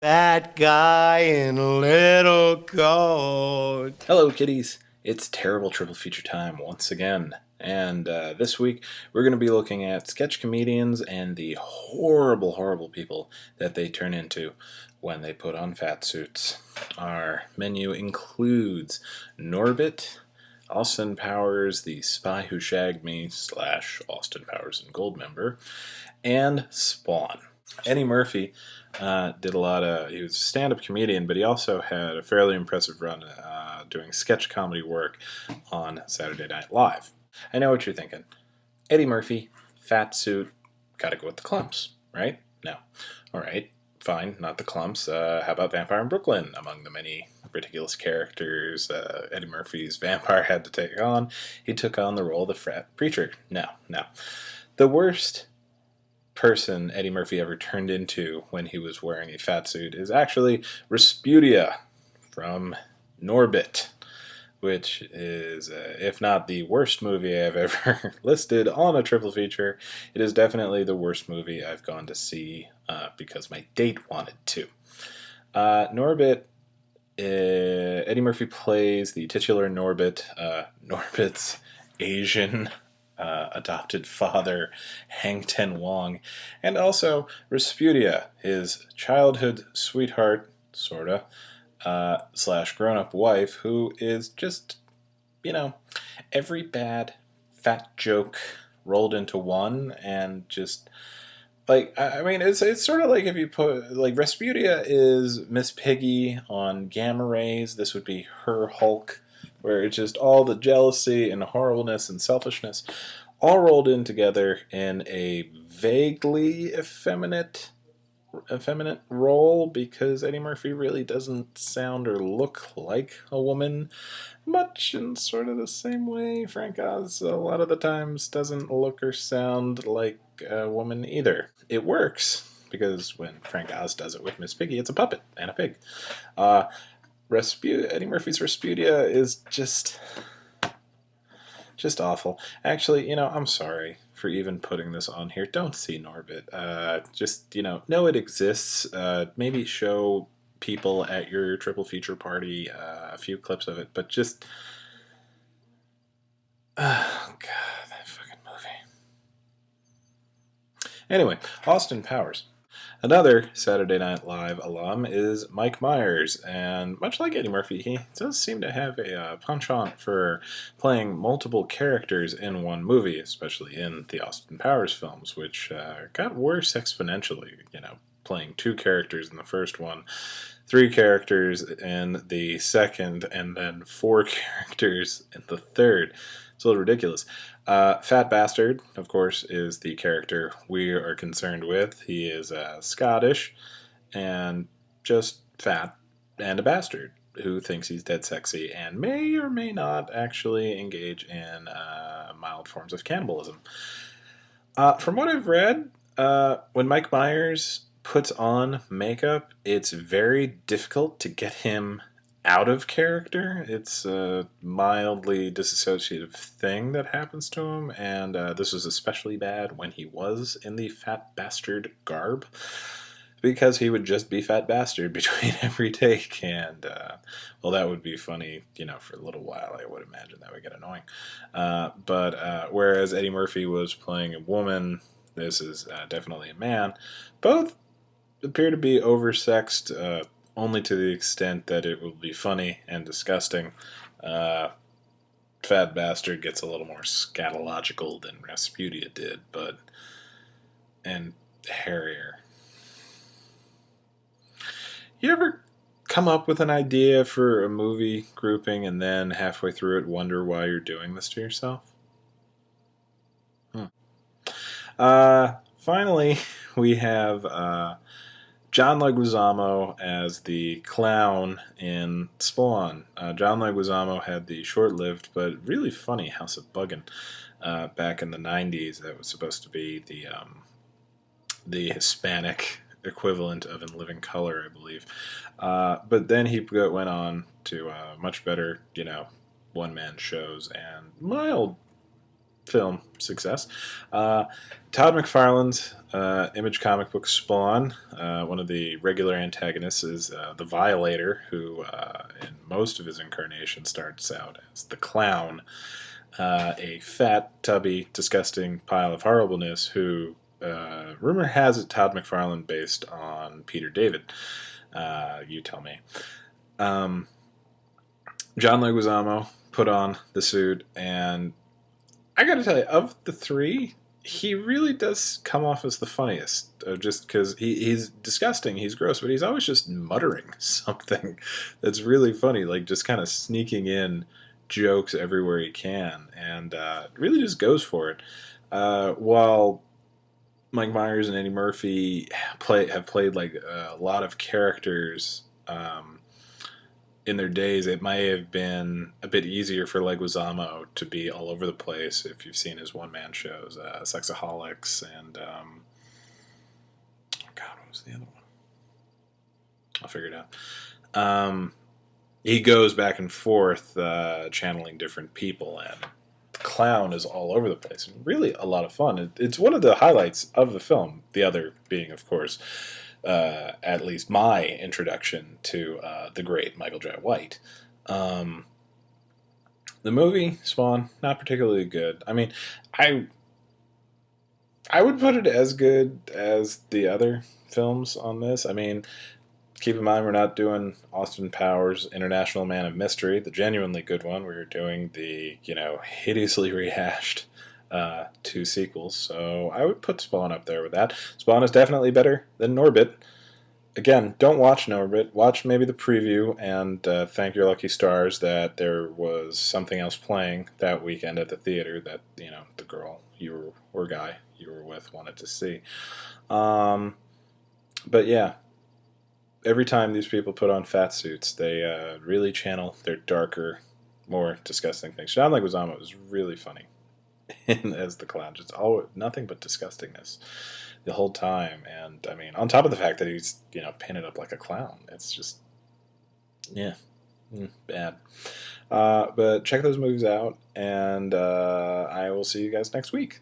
That guy in little coat. Hello, kiddies. It's terrible triple feature time once again. And this week, we're going to be looking at sketch comedians and the horrible, horrible people that they turn into when they put on fat suits. Our menu includes Norbit, Austin Powers, the Spy Who Shagged Me / Austin Powers and Goldmember, and Spawn. Eddie Murphy did a lot of. He was a stand-up comedian, but he also had a fairly impressive run doing sketch comedy work on Saturday Night Live. I know what you're thinking. Eddie Murphy, fat suit, gotta go with the clumps, right? No. All right, fine, not the clumps. How about Vampire in Brooklyn? Among the many ridiculous characters Eddie Murphy's vampire had to take on, he took on the role of the frat preacher. No, no. The worst person Eddie Murphy ever turned into when he was wearing a fat suit is actually Respudia from Norbit, which is, if not the worst movie I've ever listed on a triple feature, it is definitely the worst movie I've gone to see because my date wanted to. Norbit, Eddie Murphy plays the titular Norbit, Norbit's Asian adopted father, Hang Ten Wong, and also Respudia, his childhood sweetheart, sorta, / grown-up wife, who is just, every bad fat joke rolled into one, and just it's sort of like if you put Respudia is Miss Piggy on gamma rays. This would be her Hulk, where it's just all the jealousy and horribleness and selfishness all rolled in together in a vaguely effeminate role, because Eddie Murphy really doesn't sound or look like a woman, much in sort of the same way Frank Oz a lot of the times doesn't look or sound like a woman either. It works, because when Frank Oz does it with Miss Piggy, it's a puppet and a pig. Eddie Murphy's Respudia is just awful. Actually, I'm sorry for even putting this on here. Don't see Norbit. Know it exists. Maybe show people at your triple feature party a few clips of it, but just, oh god, that fucking movie. Anyway, Austin Powers. Another Saturday Night Live alum is Mike Myers, and much like Eddie Murphy, he does seem to have a penchant for playing multiple characters in one movie, especially in the Austin Powers films, which got worse exponentially, playing 2 characters in the first one, 3 characters in the second, and then 4 characters in the third. It's a little ridiculous. Fat Bastard, of course, is the character we are concerned with. He is Scottish and just fat and a bastard who thinks he's dead sexy and may or may not actually engage in mild forms of cannibalism. From what I've read, when Mike Myers puts on makeup, it's very difficult to get him out of character. It's a mildly disassociative thing that happens to him, and this was especially bad when he was in the fat bastard garb, because he would just be fat bastard between every take, and that would be funny, for a little while. I would imagine that would get annoying. But whereas Eddie Murphy was playing a woman, this is definitely a man. Both appear to be oversexed, only to the extent that it will be funny and disgusting. Fat Bastard gets a little more scatological than Rasputia did, and hairier. You ever come up with an idea for a movie grouping and then halfway through it wonder why you're doing this to yourself? Finally, we have John Leguizamo as the clown in Spawn. John Leguizamo had the short-lived but really funny House of Buggin' back in the 90s. That was supposed to be the Hispanic equivalent of In Living Color, I believe. But then he went on to much better, one-man shows and mild film success. Todd McFarlane's Image comic book Spawn. One of the regular antagonists is the Violator, who in most of his incarnations starts out as the Clown, a fat, tubby, disgusting pile of horribleness who, rumor has it, Todd McFarlane based on Peter David. You tell me. Um, John Leguizamo put on the suit, and I gotta tell you, of the three, he really does come off as the funniest. Just because he's disgusting, he's gross, but he's always just muttering something that's really funny, like just kind of sneaking in jokes everywhere he can, and really just goes for it. While Mike Myers and Eddie Murphy have played like a lot of characters. In their days, it may have been a bit easier for Leguizamo to be all over the place if you've seen his one-man shows, Sexaholics, and oh God, what was the other one? I'll figure it out. He goes back and forth, channeling different people, and the Clown is all over the place. And really, a lot of fun. It's one of the highlights of the film. The other being, of course, at least my introduction to the great Michael J. White. The movie Spawn, not particularly good. I mean, I would put it as good as the other films on this. I mean, keep in mind we're not doing Austin Powers International Man of Mystery, the genuinely good one. We're doing the hideously rehashed two sequels. So I would put Spawn up there with that. Spawn is definitely better than Norbit. Again, don't watch Norbit. Watch maybe the preview and thank your lucky stars that there was something else playing that weekend at the theater that the girl or guy you were with wanted to see. But yeah, every time these people put on fat suits, they really channel their darker, more disgusting things. John Leguizamo was really funny as the Clown, just nothing but disgustingness the whole time. And I mean, on top of the fact that he's painted up like a clown, it's just bad. But check those movies out, and I will see you guys next week.